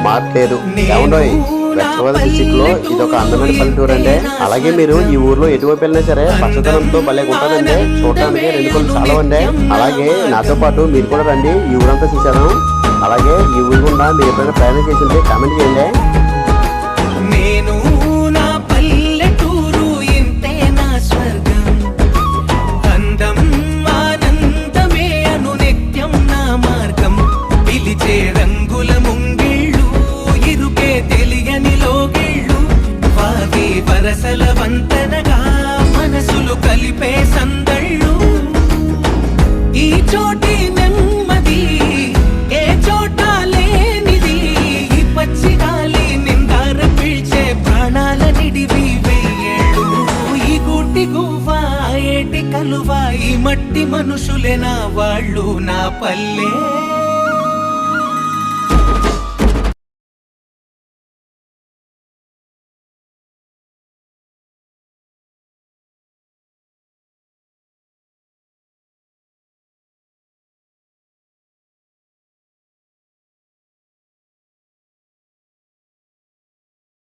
మారలేరు. ఏమండోయ్, west Godavari district లో ఇది ఒక అందమైన పల్లెటూరు అండి. అలాగే మీరు ఈ ఊర్లో ఎటువైపు వెళ్ళినా సరే పచ్చదనంతో భలే ఉంటుందండి. చూడటానికి 2 కళ్ళు చాలా అండి. అలాగే నాతో పాటు మీరు కూడా రండి, ఈ ఊరంతా చూసాను. అలాగే ఈ ఊరు గుండా మీరు ఎప్పుడైనా ప్రయాణం చేసింటే కామెంట్ చేయండి. నేను నా పల్లెటూరు ఇంతే నా స్వర్గం, అందం ఆనందమే అను నిత్యం నా మార్గం. పిలిచే రంగుల ముంగిళ్ళు, ఇరుకే తెలియని లోగిళ్ళు, వాగే వరసల వంతనగా మనసులు కలిపే సందళ్ళు. ఈ చోటి నెమ్మది ఏ చోట లేనిది, ఈ పచ్చి గాలి నిందార పీల్చే ప్రాణాల నిడివి వెయ్యేళ్ళు. ఈ గూటి గువ్వ ఏటి కలువ, ఈ మట్టి మనుషులే నా వాళ్ళు, నా పల్లె